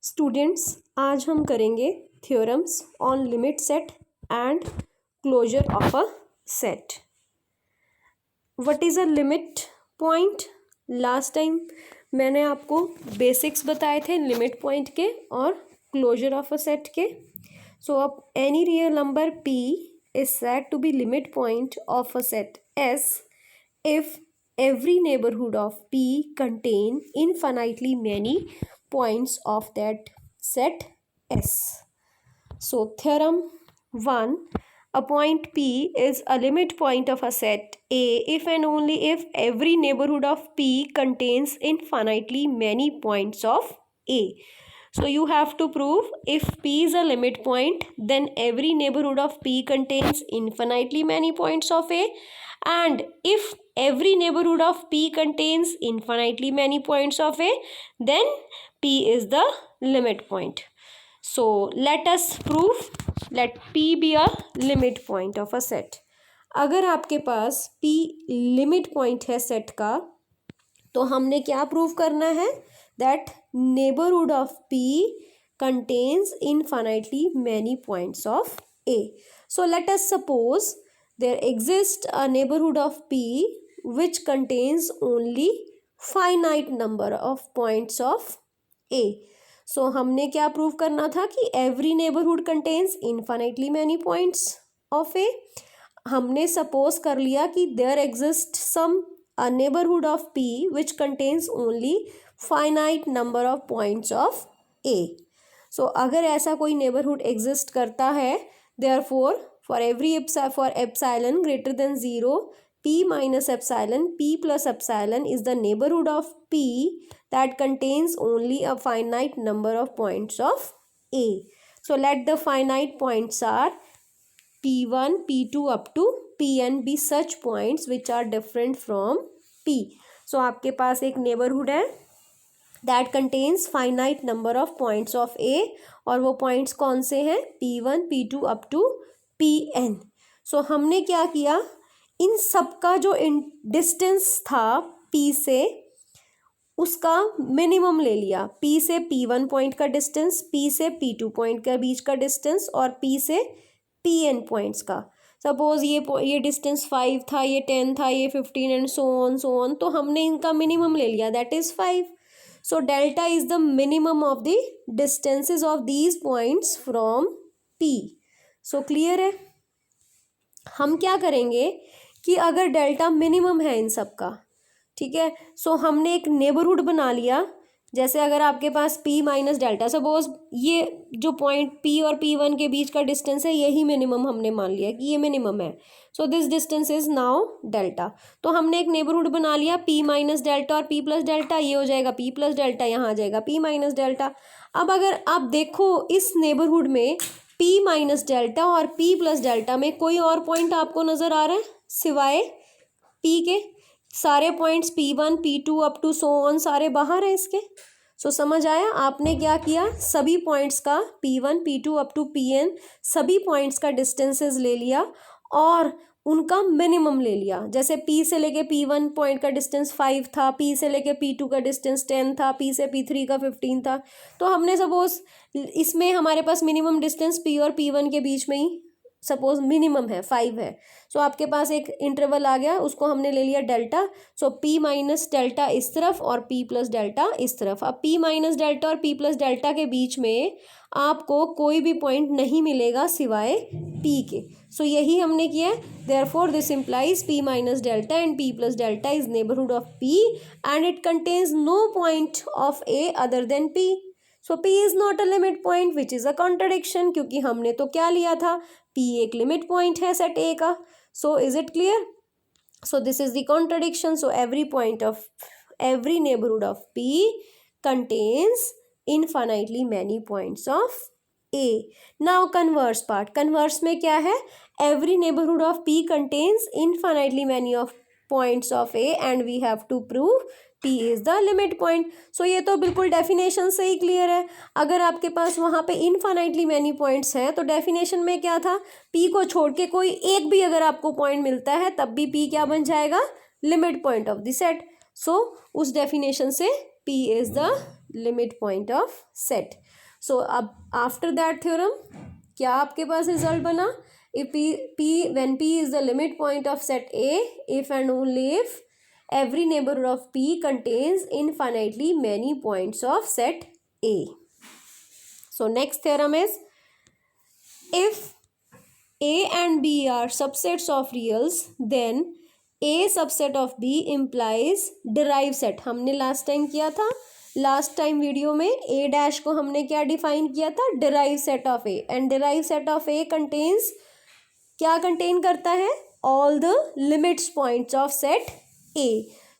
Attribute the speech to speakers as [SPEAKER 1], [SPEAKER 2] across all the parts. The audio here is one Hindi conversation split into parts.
[SPEAKER 1] स्टूडेंट्स, आज हम करेंगे theorems on limit set and closure of a set. What is a limit point? Last time मैंने आपको बेसिक्स बताए थे लिमिट पॉइंट के और क्लोजर ऑफ अ सेट के। सो अब any real number p is said to be limit point of a set S if every neighborhood of p contain infinitely many points of that set S. So theorem 1, a point P is a limit point of a set A if and only if every neighborhood of P contains infinitely many points of A. So you have to prove if P is a limit point, then every neighborhood of P contains infinitely many points of A, and if every neighborhood of P contains infinitely many points of A, then P is the limit point. So let us prove, let P be a limit point of a set. अगर आपके पास P लिमिट पॉइंट है सेट का, तो हमने क्या प्रूव करना है? That neighbourhood of P contains infinitely many points of A. So let us suppose there exists a neighborhood of P which contains only finite number of points of A. So हमने क्या प्रूव करना था कि every neighborhood contains infinitely many points of A. हमने सपोज कर लिया कि there exists some a neighborhood of P which contains only finite number of points of A. So अगर ऐसा कोई neighborhood exist करता है, therefore for epsilon greater than 0, P minus epsilon, P plus epsilon is the neighborhood of P that contains only a finite number of points of A. So let the finite points are P1, P2 up to Pn be such points which are different from P. So आपके पास एक neighborhood है that contains finite number of points of A, और वो points कौन से हैं? P1, P2 up to Pn. So हमने क्या किया? इन सब का जो डिस्टेंस था P से, उसका मिनिमम ले लिया। P से P1 पॉइंट का डिस्टेंस, P से P2 पॉइंट का बीच का डिस्टेंस और P से Pn पॉइंट्स का। सपोज ये डिस्टेंस 5 था, ये 10 था, ये 15 एंड सो ऑन, तो हमने इनका मिनिमम ले लिया, that is 5. So delta is the minimum of the distances of these points from P. So clear है? हम क्या करेंगे कि अगर डेल्टा मिनिमम है इन सब का, ठीक है, सो हमने एक नेबरहुड बना लिया। जैसे अगर आपके पास P माइनस डेल्टा, सपोज ये जो पॉइंट P और P1 के बीच का डिस्टेंस है, यही मिनिमम हमने मान लिया कि ये मिनिमम है। So this distance is now delta. तो हमने एक नेबरहुड बना लिया P माइनस डेल्टा और P प्लस डेल्टा, ये हो जाएगा P प्लस डेल्टा, यहाँ आ जाएगा P माइनस डेल्टा। अब अगर आप देखो इस नेबरहुड में P माइनस डेल्टा और P प्लस डेल्टा में कोई और पॉइंट आपको नज़र आ रहा है सिवाय P के? सारे points P1, P2 up to so on सारे बाहर हैं इसके। सो समझ आया? आपने क्या किया? सभी पॉइंट्स का P1, P2 up to Pn सभी पॉइंट्स का डिस्टेंसेस ले लिया और उनका मिनिमम ले लिया। जैसे P से लेके P1 पॉइंट का डिस्टेंस 5 था, P से लेके P2 का डिस्टेंस 10 था, P से P3 का 15 था। तो हमने सपोज इसमें हमारे पास मिनिमम डिस्टेंस P और P1 के बीच में ही सपोज मिनिमम है 5 है। सो आपके पास एक इंटरवल आ गया, उसको हमने ले लिया डेल्टा। सो P माइनस डेल्टा इस तरफ और P प्लस डेल्टा इस तरफ। अब P माइनस डेल्टा और P प्लस डेल्टा के बीच में आपको कोई भी पॉइंट नहीं मिलेगा सिवाय P के। सो यही हमने किया है। Therefore this implies P minus delta and P plus delta is neighbourhood of P and it contains no point of A other than P. So P is not a limit point which is a contradiction, क्योंकि हमने तो क्या लिया था? P एक लिमिट पॉइंट है सेट A का। So is it clear? So this is the contradiction. So every neighborhood of P contains infinitely many points of A. Now converse part. Converse में क्या है? Every neighborhood of P contains infinitely many of points of A and we have to prove P is the limit point. So ये तो बिल्कुल डेफिनेशन से ही क्लियर है। अगर आपके पास वहाँ पे इनफाइनाइटली मैनी पॉइंट्स हैं, तो डेफिनेशन में क्या था? P को छोड़ के कोई एक भी अगर आपको पॉइंट मिलता है, तब भी P क्या बन जाएगा? Limit point of the set. So उस डेफिनेशन से P is the limit point of set. So अब आफ्टर दैट थ्योरम क्या आपके पास रिजल्ट बना? If when P is the limit point of set A, if and only if every neighborhood of P contains infinitely many points of set A. So next theorem is, if A and B are subsets of reals, then A subset of B implies derived set. हमने लास्ट टाइम किया था, लास्ट टाइम वीडियो में A डैश को हमने क्या डिफाइन किया था? Derive set of A. And derive set of A contains, क्या कंटेन करता है? All the limits points of set A.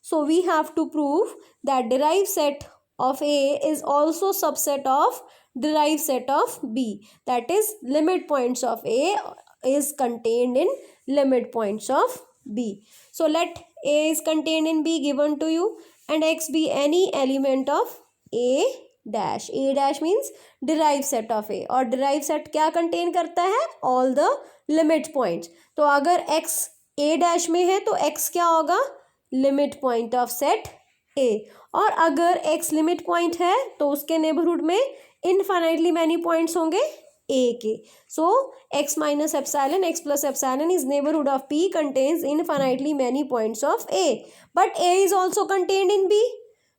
[SPEAKER 1] So we have to prove that derive set of A is also subset of derive set of B. That is limit points of A is contained in limit points of B. So let A is contained in B given to you and X be any element of A dash. A dash means derived set of A, और derived set क्या contain करता है? all the limit points. तो अगर X A dash में है तो X क्या होगा? limit point of set A. और अगर X limit point है तो उसके neighborhood में infinitely many points होंगे A के. So x minus epsilon, x plus epsilon is neighborhood of P contains infinitely many points of A. But A is also contained in B.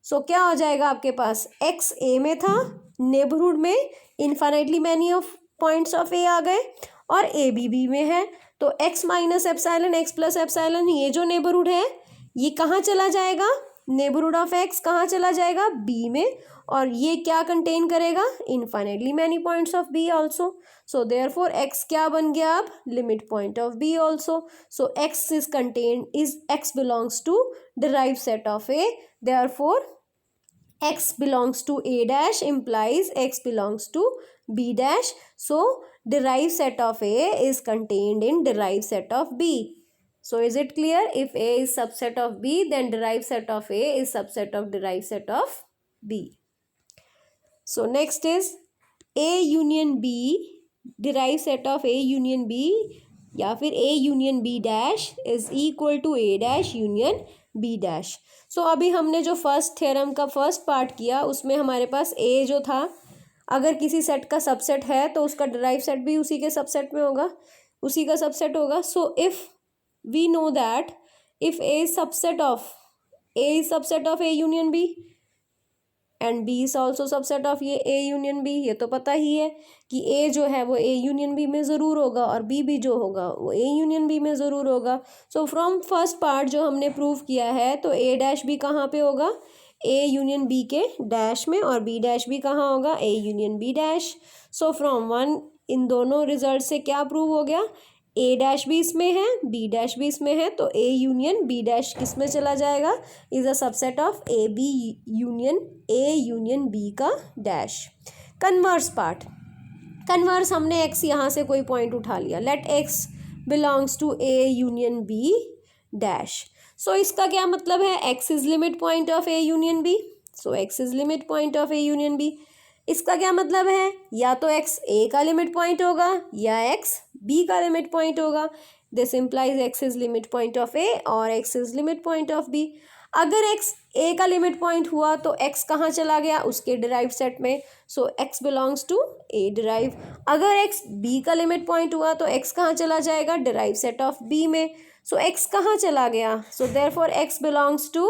[SPEAKER 1] So क्या हो जाएगा आपके पास? x A में था, neighborhood में infinitely many of points of A आ गए, और A B B में है. तो x minus epsilon, x plus epsilon, ये जो neighborhood है ये कहाँ चला जाएगा? neighborhood of x कहाँ चला जाएगा? B में. और ये क्या कंटेन करेगा? Infinitely many points of B also. So therefore X क्या बन गया अब? Limit point of B also. So x is contain is X belongs to derive set of A. Therefore x belongs to A dash implies X belongs to B dash. So derive set of A is contained in derive set of B. So is it clear? If A is subset of B, then derived set of A is subset of derived set of B. So next is A union B, derived set of A union B या फिर A union B dash is equal to A dash union B dash. So अभी हमने जो फर्स्ट थ्योरम का फर्स्ट पार्ट किया उसमें हमारे पास A जो था, अगर किसी सेट का सबसेट है तो उसका डिराइव सेट भी उसी के सबसेट में होगा, उसी का सबसेट होगा. So if we know that if A is subset of A union B and B is also subset of ये A union B, ये तो पता ही है कि A जो है वो A union B में ज़रूर होगा और B भी जो होगा वो A union B में ज़रूर होगा. सो फ्रॉम फर्स्ट पार्ट जो हमने प्रूव किया है तो A डैश भी कहाँ पे होगा? A union B के डैश में, और B डैश भी कहाँ होगा? A union B dash. So from one in दोनों रिजल्ट से क्या प्रूव हो गया? ए डैश भी इसमें है, बी डैश भी इसमें है, तो ए यूनियन बी डैश किस में चला जाएगा? Is a subset of A B union A union B का डैश. कन्वर्स पार्ट, कन्वर्स हमने एक्स यहाँ से कोई पॉइंट उठा लिया, let x belongs to A union B dash. So इसका क्या मतलब है? X is limit point of A union B. So x is limit point of A union B. इसका क्या मतलब है? या तो एक्स ए का लिमिट पॉइंट होगा या एक्स बी का लिमिट पॉइंट होगा. This implies x is limit point of A और x is limit point of B. अगर एक्स ए का लिमिट पॉइंट हुआ तो एक्स कहाँ चला गया? उसके डिराइव सेट में. So x belongs to A derive. अगर एक्स बी का लिमिट पॉइंट हुआ तो एक्स कहाँ चला जाएगा? डिराइव सेट ऑफ बी में. सो एक्स कहाँ चला गया? So therefore x belongs to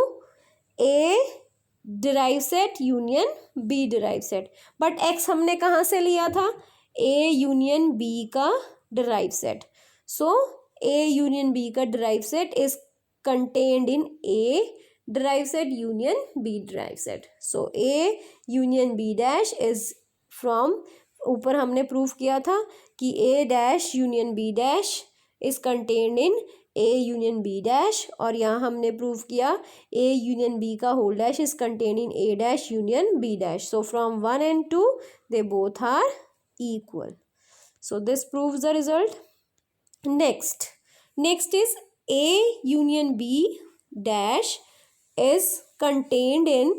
[SPEAKER 1] A derive set union B derive set. But x हमने कहाँ से लिया था? ए यूनियन बी का derive set. So A union B का derive set is contained in A derive set union B derive set. So A union B dash is from, ऊपर हमने प्रूव किया था कि A dash union B dash is contained in A union B dash, और यहाँ हमने प्रूव किया ए यूनियन बी का whole dash is contained in A dash union B dash. So from 1 and 2 they both are equal. So this proves the result. Next is A union B dash is contained in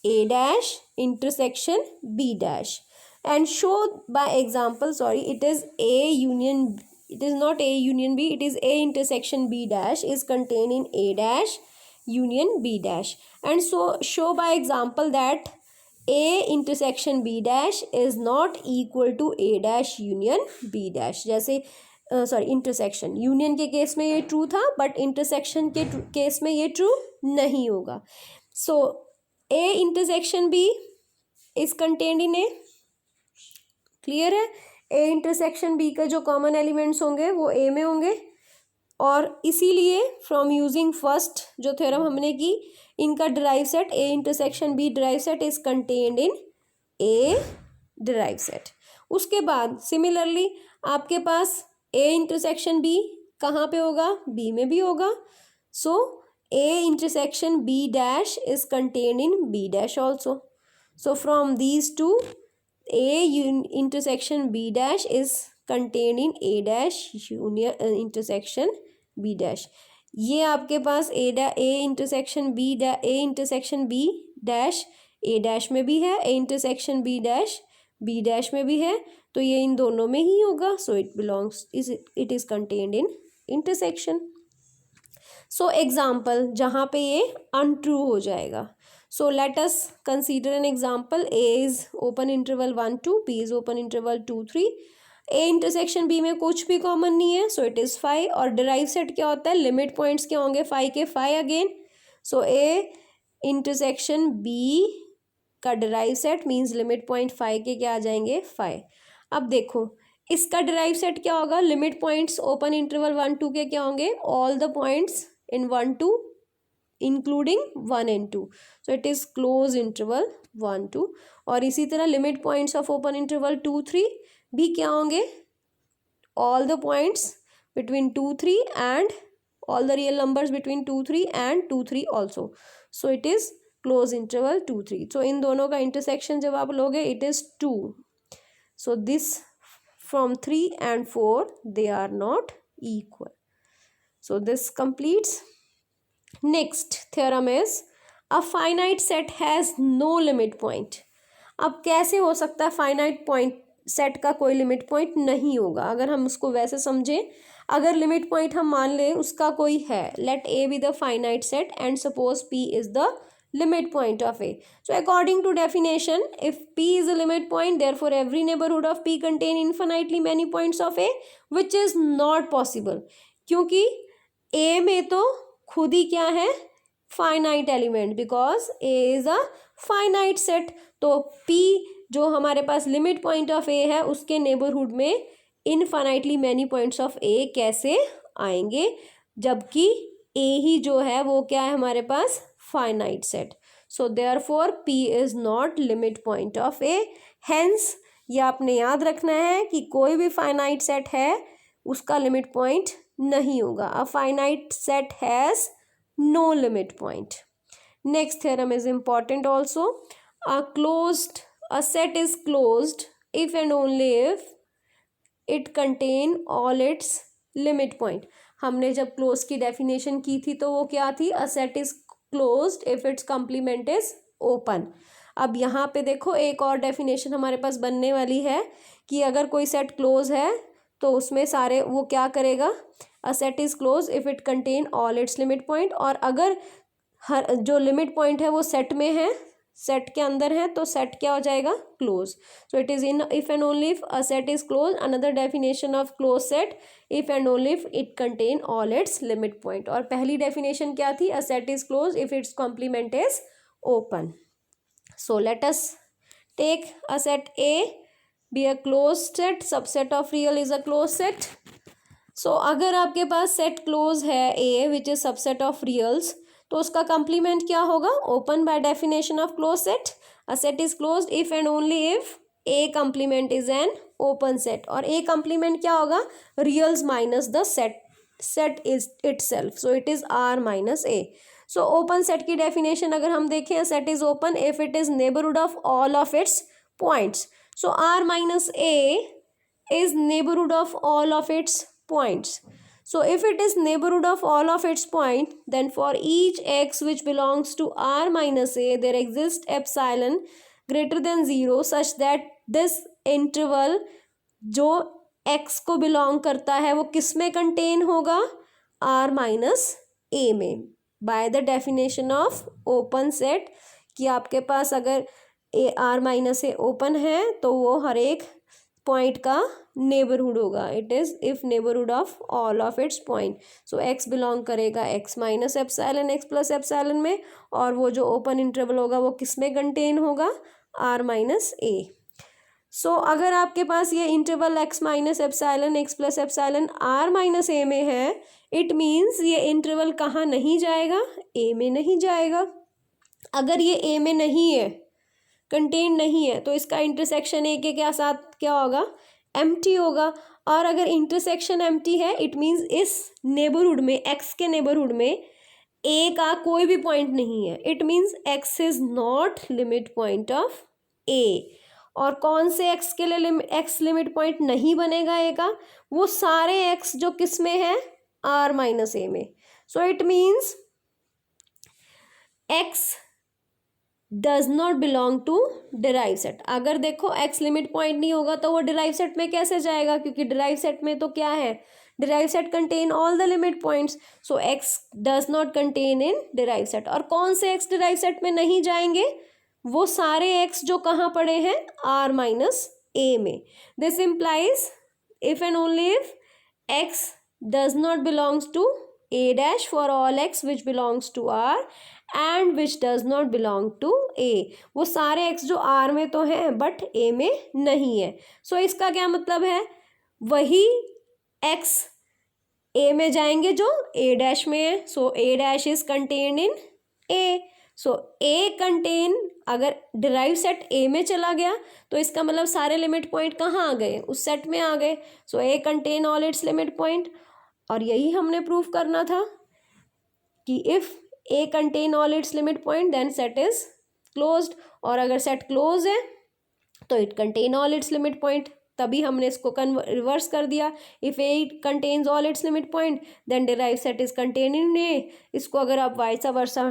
[SPEAKER 1] A dash intersection B dash, and show by example. Sorry, it is not A union B, it is A intersection B dash is contained in A dash union B dash. And so show by example that A intersection B dash is not equal to A dash union B dash. जैसे सॉरी इंटरसेक्शन, यूनियन के केस में ये ट्रू था बट इंटरसेक्शन के केस में ये ट्रू नहीं होगा। सो A intersection B is contained in A, clear है। A इंटरसेक्शन B के जो कॉमन एलिमेंट्स होंगे वो A में होंगे, और इसीलिए फ्रॉम यूजिंग फर्स्ट जो थ्योरम हमने की, इनका derive set A intersection B derive set is contained in A derive set. उसके बाद सिमिलरली आपके पास A इंटरसेक्शन B कहाँ पे होगा, B में भी होगा। सो A intersection B dash is contained in B dash also. So from these two A intersection B dash is contained in A dash union intersection B dash। ये आपके पास A intersection B dash A dash में भी है, A intersection B dash B dash में भी है, तो ये इन दोनों में ही होगा। सो it is contained in intersection. So example जहाँ पे ये अनट्रू हो जाएगा। So let us consider an example. A is open interval 1 2, B is open interval 2 3। A intersection B में कुछ भी कॉमन नहीं है, सो इट इज 5। और डिराइव सेट क्या होता है, लिमिट पॉइंट्स क्या होंगे 5 के 5 again. So A intersection B का derive set means limit point 5 के क्या आ जाएंगे 5। अब देखो इसका डिराइव सेट क्या होगा, लिमिट पॉइंट्स ओपन इंटरवल 1 2 के क्या होंगे, all the points in 1 2 including 1 and 2, so it is close interval 1 2। और इसी तरह limit points of open interval 2 3 भी क्या होंगे, all the points between 2 3 and all the real numbers between 2 3 and 2 3 also, so it is close interval 2 3। so इन दोनों का इंटरसेक्शन जब आप लोगे it is 2, so this from 3 and 4 they are not equal। So this completes। Next theorem is a finite set has no limit point। अब कैसे हो सकता है फाइनाइट पॉइंट सेट का कोई लिमिट पॉइंट नहीं होगा। अगर हम उसको वैसे समझें, अगर लिमिट पॉइंट हम मान लें उसका कोई है, let A B the finite set and suppose P is the limit point of A। So according to definition, if P is a limit point, therefore every neighborhood of P contain infinitely many points of A, which is not possible। क्योंकि A में तो खुद ही क्या है finite element, because A is a finite set. तो P जो हमारे पास लिमिट पॉइंट ऑफ A है उसके नेबरहुड में infinitely many points of A कैसे आएंगे, जबकि A ही जो है वो क्या है हमारे पास finite set. So therefore P is not limit point of A। Hence ये आपने याद रखना है कि कोई भी फाइनाइट सेट है उसका लिमिट पॉइंट नहीं होगा। A finite set has no limit point. Next theorem is important also. A set is closed if and only if it contain all its limit point. हमने जब क्लोज की डेफिनेशन की थी तो वो क्या थी, a set is closed if it's complement is open. अब यहाँ पे देखो एक और डेफिनेशन हमारे पास बनने वाली है कि अगर कोई सेट क्लोज है तो उसमें सारे वो क्या करेगा, अ set is close if it contain all its limit point. और अगर हर जो लिमिट पॉइंट है वो सेट में है, सेट के अंदर है, तो सेट क्या हो जाएगा close. So it is in if and only if a set is close. Another definition of close set, if and only if it contain all its limit point. और पहली डेफिनेशन क्या थी, a set is close if its complement is open. So let us take a set A be a closed set, subset of real is a closed set। so अगर आपके पास सेट क्लोज है A which is subset of reals, तो उसका कंप्लीमेंट क्या होगा, open by definition of close set. A set is closed if and only if A complement is an open set. और A कंप्लीमेंट क्या होगा, reals minus the set is itself, so it is R minus A। So open set की डेफिनेशन अगर हम देखें, set is open if it is neighbourhood of all of its points. So R minus A is neighborhood of all of its points. So if it is neighborhood of all of its point, then for each x which belongs to R minus A, there exists epsilon greater than 0 such that this interval जो x को belong करता है वो किस में contain होगा, R minus A में, by the definition of open set। कि आपके पास अगर A R minus A open है तो वो हर एक पॉइंट का नेबरहुड होगा, it is if neighbourhood of all of its point. So x belong करेगा x minus epsilon x plus epsilon में, और वो जो ओपन इंटरवल होगा वो किस में कंटेन होगा, आर माइनस ए। सो अगर आपके पास ये interval x minus epsilon x plus epsilon R minus A में है, इट मीन्स ये इंटरवल कहाँ नहीं जाएगा, ए में नहीं जाएगा। अगर ये ए में नहीं है, कंटेन नहीं है, तो इसका इंटरसेक्शन ए के क्या साथ क्या होगा, एम्प्टी होगा। और अगर इंटरसेक्शन एम्प्टी है, इट मीन्स इस नेबरहुड में, एक्स के नेबरहुड में ए का कोई भी पॉइंट नहीं है, it means x is not limit point of A. और कौन से एक्स के लिए एक्स लिमिट पॉइंट नहीं बनेगा ए का, वो सारे एक्स जो किस में है, आर माइनस ए में। So it means X does not belong to derive set. अगर देखो एक्स लिमिट पॉइंट नहीं होगा तो वो डिराइव सेट में कैसे जाएगा, क्योंकि डिराइव सेट में तो क्या है, derive set contain all the limit points, so x does not contain in derive set. और कौन से एक्स डिराइव सेट में नहीं जाएंगे, वो सारे एक्स जो कहाँ पड़े हैं, आर माइनस ए में। This implies if and only if x does not belongs to A dash for all x which belongs to R and which does not belong to A. वो सारे एक्स जो आर में तो हैं बट ए में नहीं है। सो इसका क्या मतलब है, वही एक्स ए में जाएंगे जो ए डैश में है। So A dash is contained in A. So A contain, अगर डिराइव सेट ए में चला गया तो इसका मतलब सारे लिमिट पॉइंट कहाँ आ गए, उस सेट में आ गए। So A contain all its limit point, और यही हमने प्रूव करना था कि if A contain all its limit point then set is closed. और अगर सेट क्लोज है तो it contain all its limit point, तभी हमने इसको रिवर्स कर दिया। If A contains all its limit point then derive set is contain in A. इसको अगर आप वाइसा वर्सा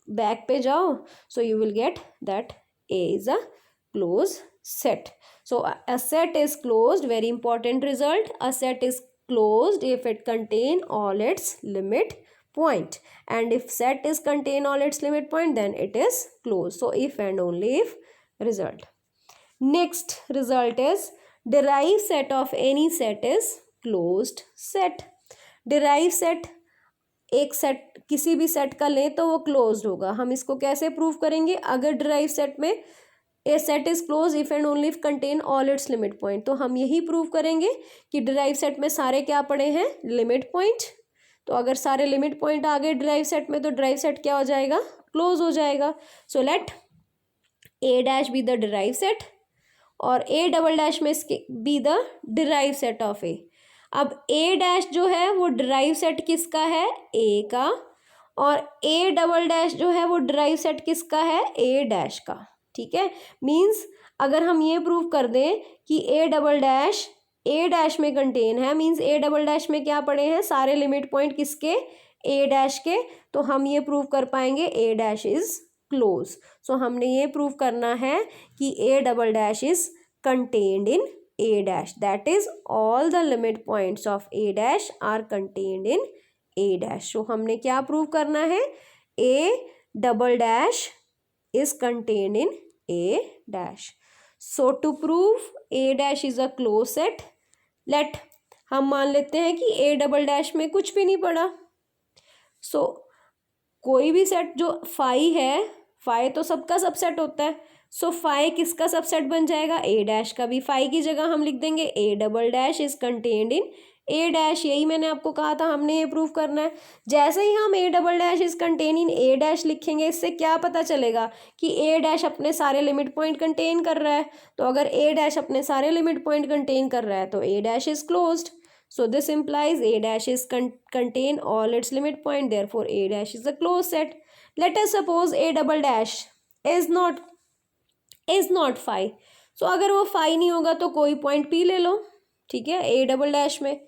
[SPEAKER 1] बैक पे जाओ, so you will get that A is a close set. So a set is closed, very important result, a set is closed if it contain all its limit point, and if set is contain all its limit point then it is closed. So if and only if result. Next result is derive set of any set is closed set. derive set, एक सेट किसी भी सेट का लें तो वो क्लोज्ड होगा। हम इसको कैसे प्रूव करेंगे, अगर डिराइव सेट में A set is close if and only if contain all its limit point, तो हम यही प्रूव करेंगे कि डिराइव सेट में सारे क्या पड़े हैं, लिमिट पॉइंट। तो अगर सारे लिमिट पॉइंट आ गए डिराइव सेट में तो डिराइव सेट क्या हो जाएगा, क्लोज हो जाएगा। So let A dash be the derive set और ए डबल डैश में be the derive set of A. अब ए डैश जो है वो डिराइव सेट किसका है, ए का, और ए डबल डैश जो है वो डिराइव सेट किसका है, ए डैश का। ठीक है, मीन्स अगर हम ये प्रूव कर दें कि A double dash A dash में कंटेन है, मीन्स ए डबल डैश में क्या पड़े हैं, सारे लिमिट पॉइंट किसके, ए डैश के, तो हम ये प्रूव कर पाएंगे A dash is close. So हमने ये प्रूव करना है कि A double dash is contained in A dash, that is all the limit points of A dash are contained in A dash. So हमने क्या प्रूव करना है, A double dash is contained in A dash. So to prove A dash is a closed set, let हम मान लेते हैं कि A डबल डैश में कुछ भी नहीं पड़ा। सो कोई भी सेट जो फाई है, फाई तो सबका सबसेट होता है, सो फाई किसका सबसेट बन जाएगा, ए डैश का भी। फाई की जगह हम लिख देंगे ए double dash is contained in A dash. यही मैंने आपको कहा था, हमने ये प्रूव करना है। जैसे ही हम ए double dash is contain in A dash लिखेंगे, इससे क्या पता चलेगा कि ए डैश अपने सारे लिमिट पॉइंट कंटेन कर रहा है। तो अगर ए डैश अपने सारे लिमिट पॉइंट कंटेन कर रहा है तो A dash is closed. So this implies A dash is contain all its limit point, therefore A dash is a closed set. Let us suppose A double dash is not phi. So अगर वो phi नहीं होगा तो कोई पॉइंट P ले लो, ठीक है, A डबल डैश में।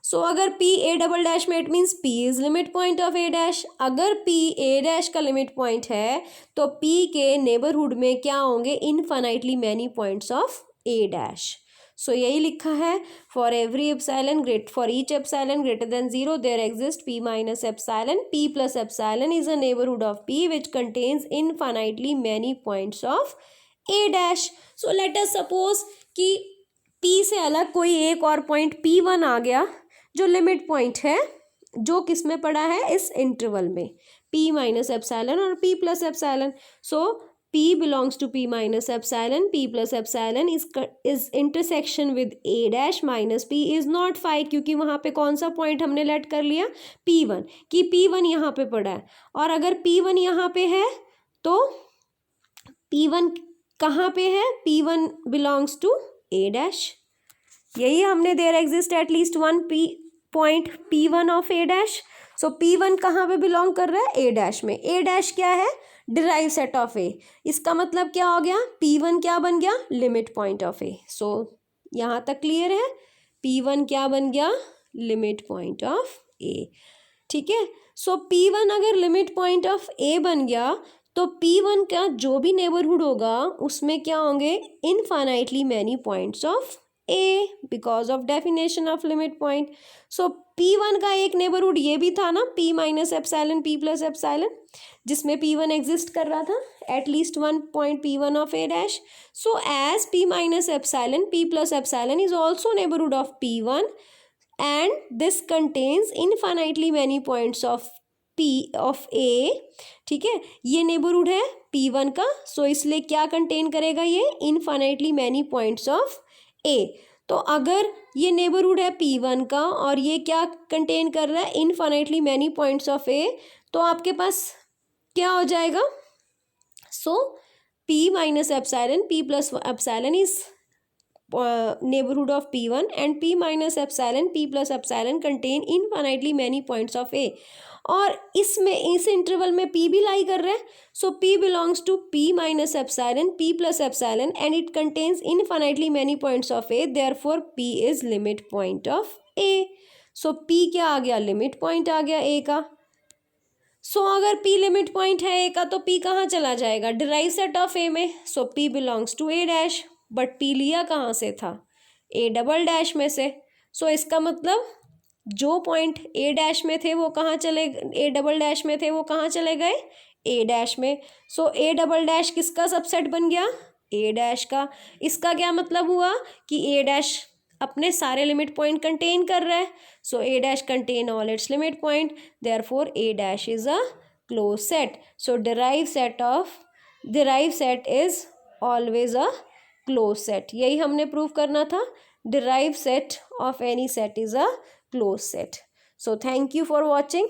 [SPEAKER 1] सो अगर P A डबल डैश में, it means P is limit point of A dash. अगर P A डैश का लिमिट पॉइंट है तो P के नेबरहुड में क्या होंगे, infinitely many points of A dash. So यही लिखा है, for every epsilon for each epsilon greater than 0 there exist P minus epsilon, P plus epsilon is a neighbourhood of P which contains infinitely many points of A dash. So let us suppose कि P से अलग कोई एक और पॉइंट P1 आ गया जो लिमिट पॉइंट है, जो किस में पड़ा है, इस इंटरवल में, P माइनस एप्सिलॉन और P plus epsilon. So P belongs to P minus epsilon, P plus epsilon is intersection with A dash minus P is not phi, क्योंकि वहाँ पे कौन सा पॉइंट हमने लेट कर लिया, P1, कि P1 यहाँ पे पड़ा है। और अगर P1 यहाँ पे है तो P1 कहाँ पे है, P1 belongs to A dash। यही हमने there exist at least one point P1 of A dash. So P1 कहाँ पे बिलोंग कर रहा है, A डैश में। A डैश क्या है, डिराइव सेट ऑफ A। इसका मतलब क्या हो गया, P1 क्या बन गया, लिमिट पॉइंट ऑफ A। सो यहाँ तक क्लियर है, P1 क्या बन गया, लिमिट पॉइंट ऑफ A। ठीक है, सो P1 अगर लिमिट पॉइंट ऑफ A बन गया तो P1 का जो भी नेबरहुड होगा उसमें क्या होंगे, infinitely many points of A because of definition of limit point. So P1 का एक नेबरहुड ये भी था ना, P minus epsilon P plus epsilon, जिसमें P1 एग्जिस्ट कर रहा था at least one point P1 of A dash. So as P minus epsilon P plus epsilon is also neighbourhood of P1 and this contains infinitely many points of P of A। ठीक है, ये नेबरहुड है P1 का, सो इसलिए क्या कंटेन करेगा, ये infinitely many points of A। तो अगर ये नेबरहुड है P1 का और ये क्या कंटेन कर रहा है, infinitely many points of A, तो आपके पास क्या हो जाएगा, सो P minus epsilon P plus epsilon is neighborhood of P1 and P minus epsilon P plus epsilon contain infinitely many points of A। और इसमें इस इंटरवल में P भी लाई कर रहा है, सो P belongs to P minus epsilon P plus epsilon and it contains infinitely many points of A, therefore P is limit point of A। So P क्या आ गया, लिमिट पॉइंट आ गया A का। सो अगर P लिमिट पॉइंट है A का तो P कहाँ चला जाएगा, डिराइव सेट ऑफ A में। So P belongs to A dash, but P लिया कहाँ से था, A डबल डैश में से। सो इसका मतलब जो पॉइंट A डैश में थे वो कहाँ चले, A डबल डैश में थे वो कहाँ चले गए, A डैश में। सो A डबल डैश किसका सबसेट बन गया, A डैश का। इसका क्या मतलब हुआ कि A डैश अपने सारे लिमिट पॉइंट कंटेन कर रहा है, सो A dash contain all its limit point, therefore A dash is a close set. So derive set is always a close set. यही हमने प्रूव करना था, derive set of any set is a close set. So thank you for watching.